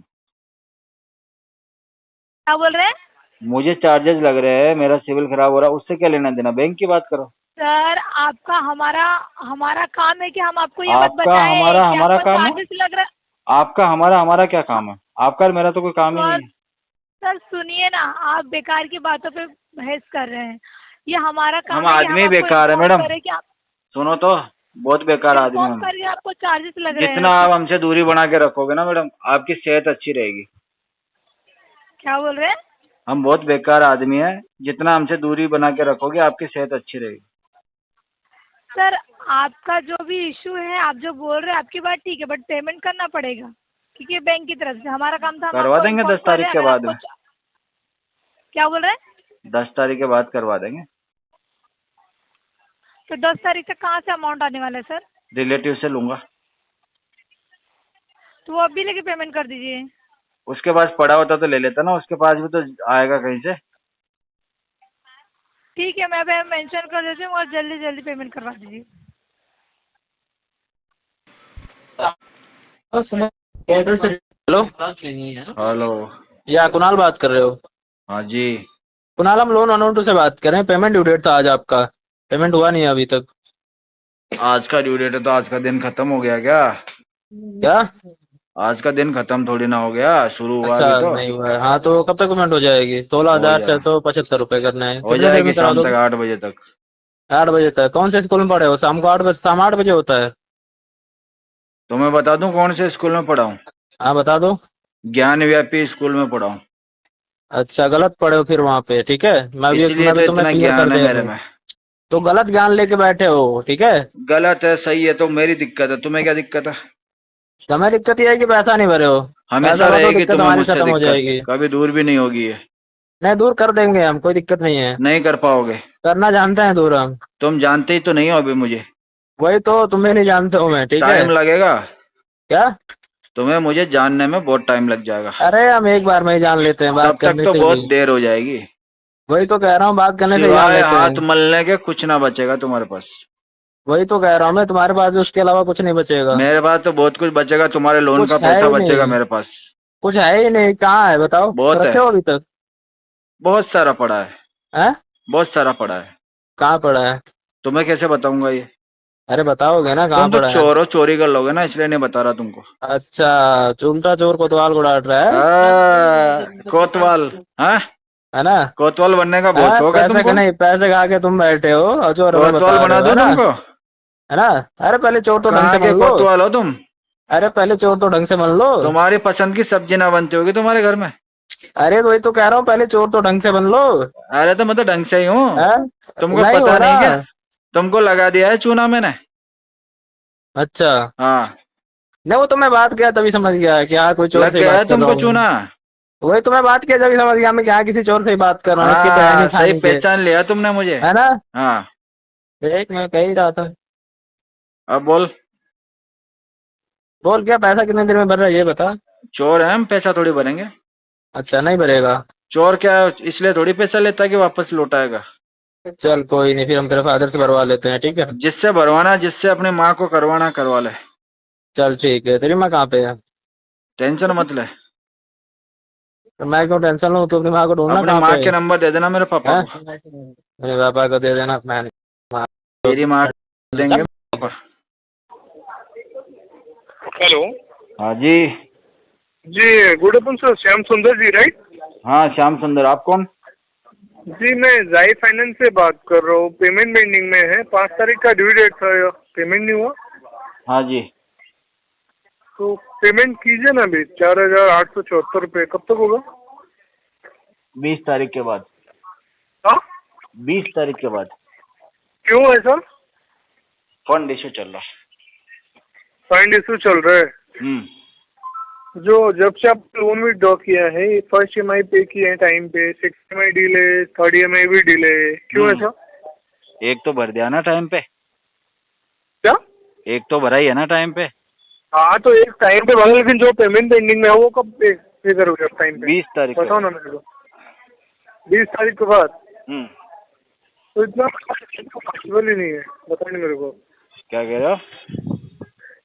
क्या बोल रहे हैं? मुझे चार्जेस लग रहे हैं, मेरा सिविल खराब हो रहा है, उससे क्या लेना देना? बैंक की बात करो सर। आपका हमारा काम है कि हम आपको ये बात आपका बताएं हमारा कि काम है? चार्जेस लग रहा है। आपका हमारा क्या काम है? आपका और मेरा तो कोई काम ही नहीं है। सर सुनिए ना, आप बेकार की बातों पे बहस कर रहे हैं। ये हमारा काम हम है आदमी बेकार है मैडम। सुनो तो, बहुत बेकार आदमी है। है। आपको चार्जेस लग रहे हैं। जितना आप हमसे दूरी बना के रखोगे ना मैडम, आपकी सेहत अच्छी रहेगी। क्या बोल रहे हैं? हम बहुत बेकार आदमी है, जितना हमसे दूरी बना के रखोगे आपकी सेहत अच्छी रहेगी। सर आपका जो भी इशू है, आप जो बोल रहे हैं, आपकी बात ठीक है, बट पेमेंट करना पड़ेगा क्योंकि बैंक की तरफ से हमारा काम था। करवा देंगे 10 तारीख के बाद में। क्या बोल रहे हैं? 10 तारीख के बाद करवा देंगे। तो 10 तारीख तक कहाँ से अमाउंट आने वाला है सर? रिलेटिव से लूंगा। तो वो अभी लेके पेमेंट कर दीजिए। उसके पास पड़ा होता तो ले लेता ना, उसके पास भी तो आएगा कहीं से। ठीक है, मैं मेंशन कर देती हूँ और जल्दी पेमेंट करवा दीजिए। हेलो। हेलो। या कुणाल बात कर रहे हो? हाँ जी। कुणाल, हम लोन अकाउंट से बात कर रहे हैं। पेमेंट ड्यू डेट था आज आपका, पेमेंट हुआ नहीं है अभी तक। आज का ड्यू डेट है तो आज का दिन खत्म हो गया क्या? क्या? आज का दिन खत्म थोड़ी ना हो गया, शुरू हुआ अच्छा, अभी तो। नहीं हुआ है। हाँ तो कब तक पेमेंट हो जाएगी? हो जा 16,675 रुपये करना है। हो कितने देर जाएगी में करा शाम तक दोगे? 8 बजे तक। 8 बजे तक? कौन से स्कूल में पढ़े हो? शाम को 8 बजे, शाम 8 बजे होता है? तो मैं बता दूं कौन से स्कूल में पढ़ा हूँ? हाँ बता दो। ज्ञान व्यापी स्कूल में पढ़ा हूँ। अच्छा, गलत पढ़े हो फिर वहाँ पे। ठीक है, इसीलिए मैं भी तो तुम्हें इतना क्लियर कर ज्ञान है दे मेरे दूँ। में। तो गलत ज्ञान लेके बैठे हो, ठीक है? गलत है सही है तो मेरी दिक्कत है, तुम्हें क्या दिक्कत है? तुम्हें दिक्कत ये है कि पैसा नहीं भरे हो। हमेशा पैसा भर दो, रहेगी दिक्कत तुम्हें हमारी मुझसे खत्म हो दिक्कत, जाएगी। कभी दूर भी नहीं होगी ये। नहीं, दूर कर देंगे हम, कोई दिक्कत नहीं है। नहीं कर पाओगे। करना जानते हैं दूर हम। तुम जानते ही तो नहीं हो अभी मुझे। वही तो, तुम्हें नहीं जानते हो मैं, ठीक है? टाइम लगेगा। क्या? तुम्हें मुझे जानने में बहुत टाइम लग जाएगा। अरे हम एक बार में ही जान लेते हैं, तब बात तक करने तो से बहुत ही। देर हो जाएगी। वही तो कह रहा हूँ, बात करने से ही जान सिवाय लेते हाथ हैं। मलने के कुछ ना बचेगा तुम्हारे पास। वही तो कह रहा हूँ मैं, तुम्हारे पास उसके अलावा कुछ नहीं बचेगा। मेरे पास तो बहुत कुछ बचेगा, तुम्हारे लोन का कुछ है पैसा ही बचेगा नहीं। मेरे पास। कुछ है ही नहीं। कहाँ है बताओ? बहुत है। रखे हो अभी तक? बहुत सारा पड़ा है। हैं? बहुत सारा पड़ा है। कहाँ पड़ा है? तुम्हें कैसे बताऊंगा ये? अरे बताओगे ना कहाँ तुम तो पड़ा है? चोर हो, चोरी कर लोगे ना, इसलिए नहीं बता रहा तुमको। अच्छा, चुलता चोर कोतवाल को डांट रहा है। कोतवाल। हाँ, है ना? कोतवाल बनने का बहुत शौक है पैसे का तुमको। नहीं, पैसे खा के तुम बैठे हो और चोर हमें कोतवाल बता रहे बना हो, दूं है ना? तुमको? है ना? अरे पहले चोर तो ढंग से कहाँ के मान लो। कोतवाल हो तुम? अरे पहले चोर तो ढंग से मान लो। तुम्हारी पसंद की सब्जी ना बनती होगी तुम्हारे घर में। अरे तो वही तो कह रहा हूँ, पहले चोर तो ढंग से बन लो। अरे तो मैं तो ढंग से ही हूँ। हैं? तुमको नहीं पता हो नहीं क्या? रहा। तुमको लगा दिया है चूना मैंने। अच्छा, हाँ, नहीं वो तो मैं बात किया तभी समझ गया कि हाँ कोई चोर लग से ही गया बात है कर रहा तुमको हूँ। चूना। वही तो मैं बात किया तभी समझ गया मैं कि हाँ किसी चोर से ही बात कर रहा हूँ, इसकी तो है हाँ, नहीं सही खाने के। पहचान लिया तुमने मुझे। है ना? हाँ, देख, मैं कह ही रहा था। अब बोल। बोल, क्या पैसा कितने देर में भर रहा है ये बता। चोर है हम, पैसा थोड़ी भरेंगे। अच्छा, नहीं भरेगा? चोर क्या इसलिए थोड़ी पैसा लेता है कि वापस लौटाएगा। चल कोई नहीं, फिर हम तेरे फादर से भरवा लेते हैं, ठीक है? जिससे भरवाना, जिससे अपनी माँ को करवाना करवा ले। चल ठीक है। तेरी माँ कहाँ पे है? टेंशन मत ले। तो मैं क्यों टेंशन लूँ? तू अपनी माँ को ढूंढना अपनी कहाँ माँ पे के है? नंबर दे देना मेरे पापा हैं? को। मेरे पापा को दे देना। मैं तेरी माँ देंगे पापा। हेलो। हाँ जी। जी गुड आफ्टरनून सर, श्याम सुंदर जी राइट? हाँ श्याम सुंदर, आप कौन? जी मैं जाई फाइनेंस से बात कर रहा हूँ। पेमेंट पेंडिंग में है, 5 तारीख का ड्यू डेट था, पेमेंट नहीं हुआ। हाँ जी। तो पेमेंट कीजिए ना अभी, 4,874 रुपये। कब तक होगा? 20 तारीख के बाद। हाँ, 20 तारीख के बाद। क्यों ऐसा? फंड इशू चल रहा। फाइंड इशू चल रहा है। जो जब से आप लोन विड्रॉ किया है, फर्स्ट EMI पे किया है टाइम पे, 6th EMI delay, 3rd EMI भी डिले, क्यों ऐसा? एक तो भर दिया ना टाइम पे। क्या? एक तो भरा ही है ना टाइम पे। हाँ तो एक टाइम पे भरा, लेकिन जो पेमेंट पेंडिंग में है वो कब पे करोगे आप टाइम पे? 20 तारीख बताओ ना मेरे को। 20 तारीख के बाद? तो इतना पॉसिबल ही नहीं है, बताओ नहीं मेरे को। क्या कह रहे हो?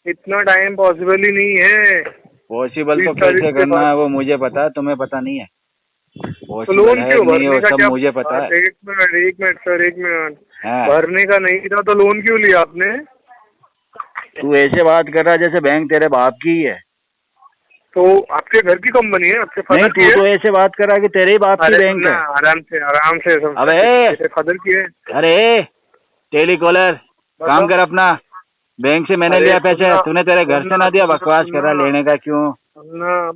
इतना टाइम पॉसिबल ही नहीं है। पॉसिबल तो कैसे करना है वो मुझे पता है, तुम्हें पता नहीं है। तो लोन क्यों भरने का? क्या मुझे पता है। एक मिनट सर, एक मिनट। हाँ। भरने का नहीं था तो लोन क्यों लिया आपने? तू ऐसे बात कर रहा है जैसे बैंक तेरे बाप की ही है। तो आपके घर की कंपनी है, आपके फादर की नहीं, है? तू तो ऐसे बात कर रहा है कि तेरे ही बाप की बैंक है। आराम से अबे फादर की है। अरे टेलीकॉलर, काम कर अपना। बैंक से मैंने लिया पैसे, तूने तेरे घर से ना दिया। बकवास कर रहा, लेने का क्यों?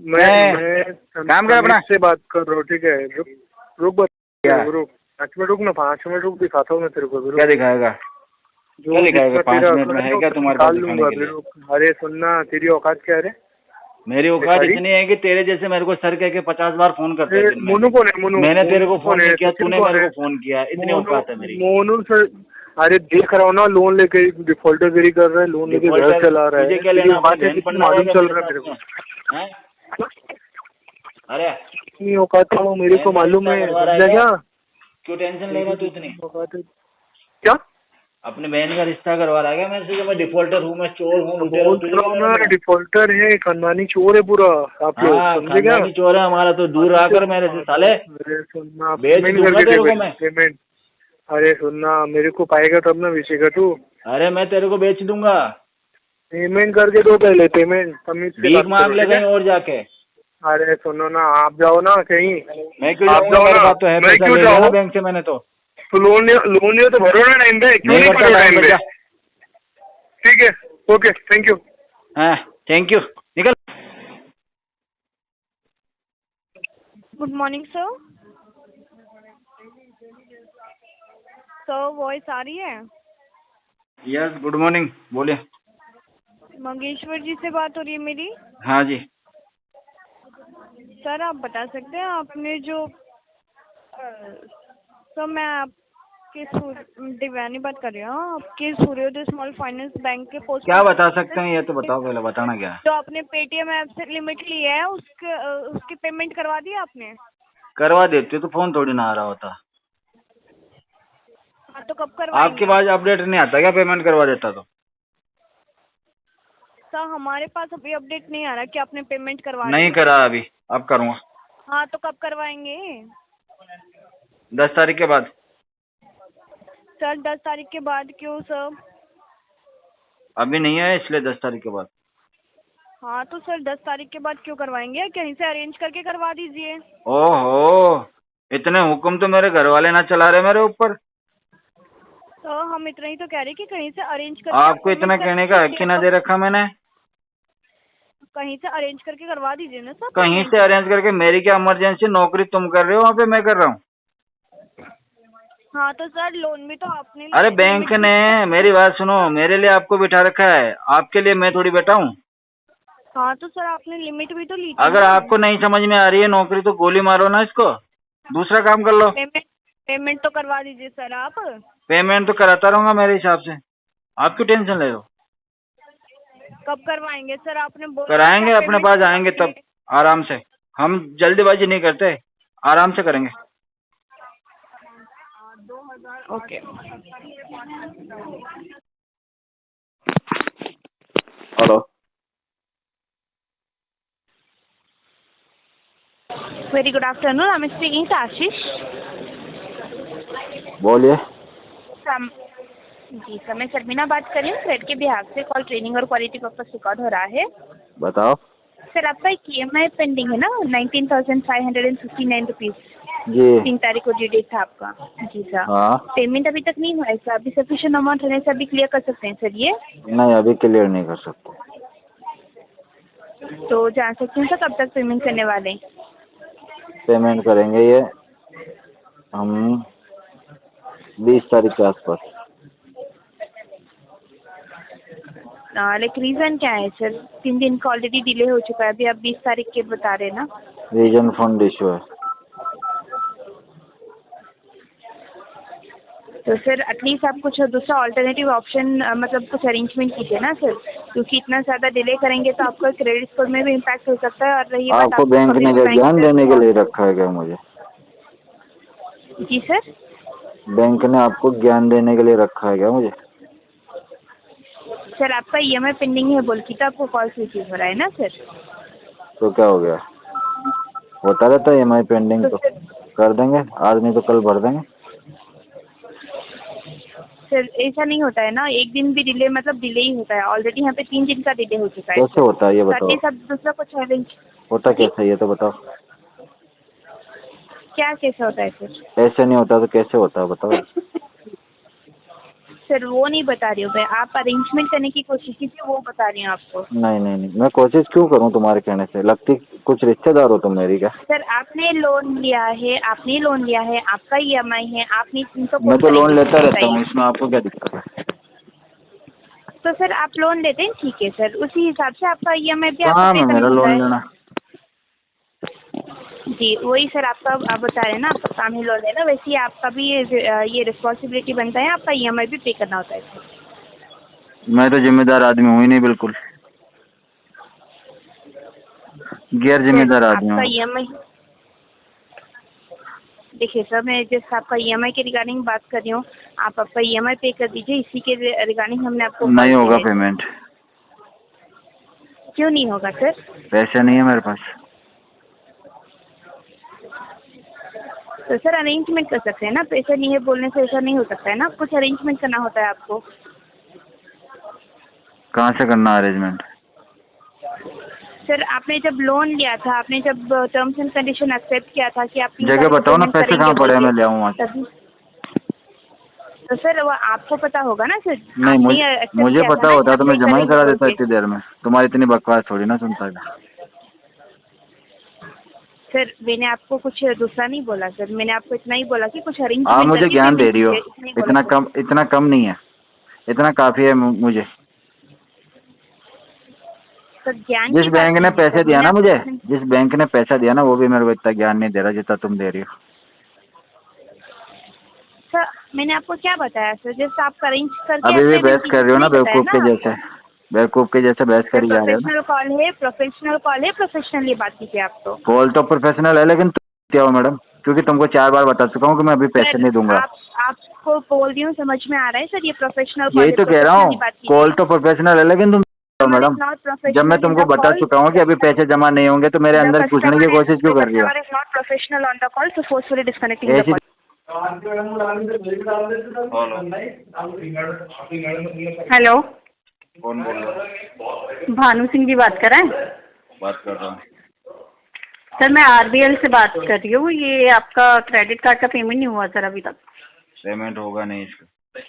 मैं काम कर अपना। से बात कर रहा हूँ, ठीक है? रुक क्या? रुक 5 मिनट रुक ना, 5 मिनट रुक, दिखाता हूँ मैं तेरे को। क्या दिखाएगा? क्या दिखाएगा? 5 मिनट में है क्या तुम्हारे पास दिखाने के लिए? अरे सुनना, तेरी औकात क्या है? मेरी औकात इतनी है कि तेरे जैसे मेरे को सर कह के 50 बार फोन करते हैं दिन में। मोनू कौन है? मोनू? मैंने तेरे को फोन नहीं किया, सचिन तूने कौन मेरे है? को फोन किया। इतनी औकात है मेरी। मोनू सर, अरे देख रहा हूँ ना, लोन लेके डिफॉल्टर गिरी कर रहा है, लोन लेके घर चला रहा है। मुझे क्या लेना? मालूम चल रहा है मेरे को। अरे इतनी औकात है वो मेरे को मालूम है। क्या क्यों टेंशन ले रहा तू इतनी? क्या? अपनी बहन का रिश्ता करवा रहा है क्या मेरे से? मैं डिफॉल्टर हूँ, मैं चोर हूँ, लुटेरा हूँ, तुझे क्या बोल रहा पता? हूँ डिफॉल्टर है, खानदानी चोर है पूरा आप लोग, हाँ, समझे क्या? खानदानी चोर है हमारा, तो दूर रहा कर मेरे से साले। अरे सुनना, बेच पेमेंट दूंगा करके तेरे दे को मैं। पेमेंट। अरे सुनना, मेरे को पाएगा तब ना बेचेगा तू। अरे मैं तेरे को बेच दूंगा। पेमेंट करके दो पहले, पेमेंट तमीज से भीख बात मांग करो, ले ठीक है? कहीं और जाके। अरे सुनो ना, आप जाओ ना कहीं। मैं क्यों आप जाऊंगा? जाओ मेरे ना, पास तो है, मैं पैसा क्यों ले लिया ना जाऊँ? बैंक से मैंने तो। तो लोन लियो तो भरो ना टाइम पे, क्यों नहीं करता भरो टाइम टाइम पे, पे? जा। ठीक है, ओके, थैंक यू। हाँ, थैंक यू, निकल। Good morning sir. Sir voice आ रही है? यस, गुड मॉर्निंग, बोलिए। मंगेश्वर जी से बात हो रही है मेरी? हाँ जी। सर आप बता सकते हैं आपने जो सर मैं आपके दिव्यानी बात कर रही हूँ, आपके सूर्योदय स्मॉल फाइनेंस बैंक के पोस्ट। क्या बता सकते हैं ये तो बताओ, पहले बताना क्या है। तो आपने पेटीएम ऐप से लिमिट ली है, उसकी पेमेंट करवा दी आपने? करवा देते तो फोन थोड़ी ना आ रहा होता। हाँ तो कब करवाएंगे? आपके पास अपडेट नहीं आता क्या पेमेंट करवा देता तो? सर हमारे पास अभी अपडेट नहीं आ रहा कि आपने पेमेंट करवा नहीं करा अभी, अब करूँगा। हाँ तो कब करवाएंगे? 10 तारीख के बाद। सर 10 तारीख के बाद क्यों सर? अभी नहीं है इसलिए 10 तारीख के बाद। हाँ तो सर 10 तारीख के बाद क्यों करवाएंगे? कहीं से अरेंज करके करवा दीजिए। ओहो, इतने हुक्म तो मेरे घर वाले ना चला रहे मेरे ऊपर। तो हम इतना ही तो कह रहे कि कहीं से अरेंज करके। आपको इतना कहने का हक ही ना दे रखा मैंने। कहीं से अरेंज करके करवा दीजिए ना सर। कहीं से अरेंज करके? मेरी क्या इमरजेंसी? नौकरी तुम कर रहे हो वहाँ पे, मैं कर रहा हूँ। हाँ तो सर लोन भी तो आपने अरे बैंक ने, मेरी बात सुनो, मेरे लिए आपको बिठा रखा है, आपके लिए मैं थोड़ी बैठा हूँ। हाँ तो सर आपने लिमिट भी तो ली थी। अगर आपको नहीं समझ में आ रही है नौकरी तो गोली मारो ना इसको, दूसरा काम कर लो। पेमेंट तो करवा दीजिए सर आप। पेमेंट तो कराता रहूंगा मेरे हिसाब से, आप क्यों टेंशन ले रहे हो? कब करवाएंगे सर? आपने बोला कराएंगे, अपने पास आएंगे तब आराम से। हम जल्दबाजी नहीं करते, आराम से करेंगे। Okay. Hello, very good afternoon, I am speaking to Ashish. बोलिए। जी सर, मैं शर्मिना बात कर रही हूँ, फ्रेड के बिहार से। कॉल ट्रेनिंग और क्वालिटी पर्पस रिकॉर्ड हो रहा है। बताओ। सर आपका एक EMI पेंडिंग है ना, 19,559 रुपीज। जी। 3 तारीख को ड्यू डेट था आपका। जी सर। हाँ। पेमेंट अभी तक नहीं हुआ है सर, अभी सफिशिएंट अमाउंट होने से अभी क्लियर कर सकते हैं सर ये? नहीं, अभी क्लियर नहीं कर सकते। तो जान सकते हैं सर कब तक पेमेंट करने वाले हैं? पेमेंट करेंगे ये हम 20 तारीख के आसपास। लाइक रीजन क्या है सर? 3 दिन का ऑलरेडी डिले हो चुका है, अभी आप 20 तारीख के बता रहे हैं ना? रीजन फंड इशू है। तो सर एटलीस्ट आप कुछ दूसरा ऑल्टरनेटिव ऑप्शन मतलब कुछ अरेंजमेंट कीजिए ना सर, क्योंकि इतना ज़्यादा डिले करेंगे तो आपका क्रेडिट स्कोर में भी इम्पैक्ट हो सकता है। और रही बात आपको बैंक ने क्या ज्ञान देने के लिए रखा है क्या मुझे? जी सर? बैंक ने आपको ज्ञान देने के लिए रखा है क्या मुझे? सर आपका EMI पेंडिंग है बोल के तो आपको कॉल रिसीव हो रहा है ना सर? तो क्या हो गया? होता रहता है EMI पेंडिंग, तो कर देंगे, आज नहीं तो कल भर देंगे। सर ऐसा नहीं होता है ना, एक दिन भी डिले मतलब डिले ही होता है। ऑलरेडी यहाँ पे 3 दिन का डिले हो चुका है। कैसे होता है ये बताओ? सब दूसरा कुछ अरेंज होता कैसे है ये तो बताओ? क्या कैसे होता है सर? ऐसे नहीं होता तो कैसे होता है बताओ? सर वो नहीं बता रही हूँ मैं, आप अरेंजमेंट करने की कोशिश कीजिए, वो बता रही हूँ आपको। नहीं नहीं नहीं, मैं कोशिश क्यों करूँ तुम्हारे कहने से? लगती कुछ रिश्तेदार हो तुम मेरी क्या? सर आपने लोन लिया है, आपका EMI है, आपने तो मैं तो लोन लेता रहता हूँ, इसमें आपको क्या दिक्कत है? तो सर आप लोन लेते हैं, ठीक है सर, उसी हिसाब से आपका EMI भी कहाँ में मेरा लोन लेना? जी वही सर, आपका आप बता रहे हैं ना, आपका काम ही लोन लेना, वैसे ही आपका भी ये रिस्पॉन्सिबिलिटी बनता है, आपका EMI भी पे करना होता है सर। मैं तो जिम्मेदार आदमी हूँ ही नहीं, बिल्कुल गैर जिम्मेदार आदमी हूँ। आपका EMI देखिए सर, मैं जस्ट आपका EMI के रिगार्डिंग बात कर रही हूँ, आप आपका EMI पे कर दीजिए, इसी के रिगार्डिंग हमने आपको नहीं होगा पेमेंट। क्यों नहीं होगा सर? पैसे नहीं है मेरे पास। तो सर अरेंजमेंट कर सकते हैं ना, पैसा नहीं है बोलने से ऐसा नहीं हो सकता है ना, कुछ अरेंजमेंट करना होता है आपको। कहाँ से करना अरेंजमेंट? सर आपने जब लोन लिया था, आपने जब टर्म्स एंड कंडीशन एक्सेप्ट किया था कि आप जगह बताओ ना, पैसे कहाँ पड़े हैं, मैं ले आऊँ वहाँ से। तो सर वो आपको पता होगा ना सर। नहीं, मुझे पता होता तो मैं जमा ही करा देता इतनी देर में। तुम्हारी इतनी बकवास थोड़ी ना सुनता है। सर मैंने आपको कुछ दूसरा नहीं बोला सर, मैंने आपको इतना ही बोला कि कुछ अरेंजमेंट। आप मुझे ज्ञान दे रही हो, इतना कम नहीं है, इतना काफी है मुझे। जिस बैंक ने पैसे दिया ना मुझे, जिस बैंक ने पैसा दिया ना, वो भी मेरे को इतना ज्ञान नहीं दे रहा जितना तुम दे रही हो। सर मैंने आपको क्या बताया सर, जैसे आप अरेंज करके अभी भी बहस कर रही हो ना बेवकूफ के जैसे, बेवकूफ के जैसे बहस करी जा रहे हो। प्रोफेशनल कॉल है, प्रोफेशनली बात कीजिए आप। तो कॉल तो प्रोफेशनल है, लेकिन क्या हो मैडम, क्योंकि तुमको 4 बार बता चुका हूँ कि मैं अभी पैसे नहीं दूंगा। आपको बोल रही हूँ, समझ में आ रहा है सर, ये प्रोफेशनल। यही तो कह रहा हूँ, कॉल तो प्रोफेशनल है, लेकिन तुम मैडम, जब मैं तुमको बता चुका हूँ कि अभी पैसे जमा नहीं होंगे तो मेरे अंदर पूछने की कोशिश क्यों कर रही हो? हेलो, कौन बोल रहा है? भानु सिंह जी बात कर रहे हैं? बात कर रहा हूँ सर, मैं RBL से बात कर रही हूँ। ये आपका क्रेडिट कार्ड का पेमेंट नहीं हुआ सर अभी तक। पेमेंट होगा नहीं इसका।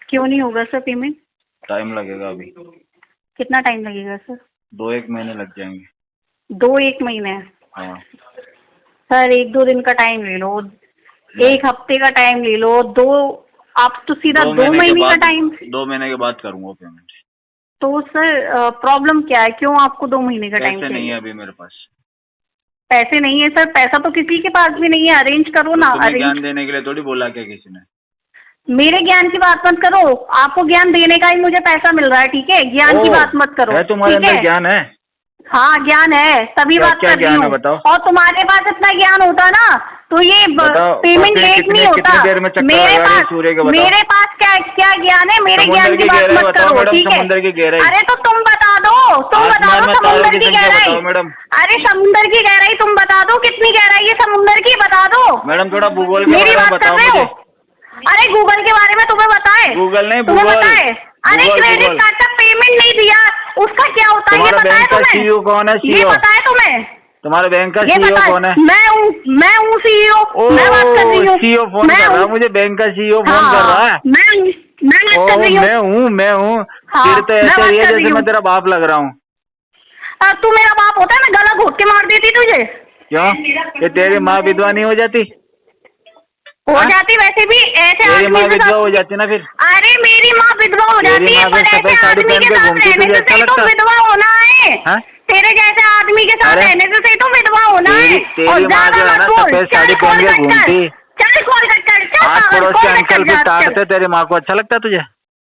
क्यों नहीं होगा सर पेमेंट? टाइम लगेगा अभी। कितना टाइम लगेगा सर? 2-1 महीने लग जाएंगे। 2-1 महीने? हाँ सर 1-2 दिन का टाइम ले लो, 1 हफ्ते का टाइम ले लो, आप तो सीधा 2 महीने का टाइम। 2 महीने के बाद करूँगा पेमेंट। तो सर प्रॉब्लम क्या है, क्यों आपको 2 महीने का टाइम चाहिए? नहीं है अभी मेरे पास पैसे नहीं है सर, पैसा तो किसी के पास भी नहीं है, अरेंज करो ना। ज्ञान देने के लिए थोड़ी बोला क्या किसी ने? मेरे ज्ञान की बात मत करो, आपको ज्ञान देने का ही मुझे पैसा मिल रहा है, ठीक है? ज्ञान की बात मत करो। है तुम्हारे अंदर ज्ञान है? हाँ ज्ञान है, तभी बात कर रही हूँ। और तुम्हारे पास इतना ज्ञान होता ना तो ये पेमेंट लेट नहीं होता। मेरे पास क्या ज्ञान है? मेरे ज्ञान की बात मत करो, ठीक है? अरे तो तुम बता दो, समुद्र की गहराई। अरे समुद्र की गहराई तुम बता दो, कितनी गहराई है समुद्र की, बता दो मैडम। थोड़ा गूगल मेरी बात कर रहे हो? अरे गूगल के बारे में तुम्हें बताए? गूगल नहीं, तुम्हें बताए? अरे क्रेडिट कार्ड का पेमेंट नहीं दिया, उसका क्या होता है ये बताया तुम्हें? CEO कौन है? ये बताया तुम्हें? तुम्हारे बैंक का CEO कौन है? मैं हूँ CEO। मैं बात कर रही हूँ। CEO फोन कर रहा है मुझे, बैंक का CEO फोन कर रहा है। मैं बात कर रही हूँ। मैं हूँ। फिर तो ऐसे ही है जैसे मैं तेरा बाप लग रहा हूँ। तू मेरा बाप होता है, मैं गला घोट के मार देती तुझे। क्यों? ये तेरी माँ विधवा नहीं हो जाती? हो जाती, वैसे भी ऐसे मेरी माँ विधवा हो जाती ना फिर। अरे मेरी माँ विधवा हो जाती है, पर ऐसे आदमी के साथ रहने से सही तो विधवा होना है। तेरे जैसे आदमी के साथ रहने से सही तो विधवा होना है। तेरी माँ जो है ना सफेद साड़ी पहन के घूमती, चल कॉल कट कर, आस पड़ोस के अंकल भी ताड़ते, तेरी माँ को अच्छा लगता है तुझे?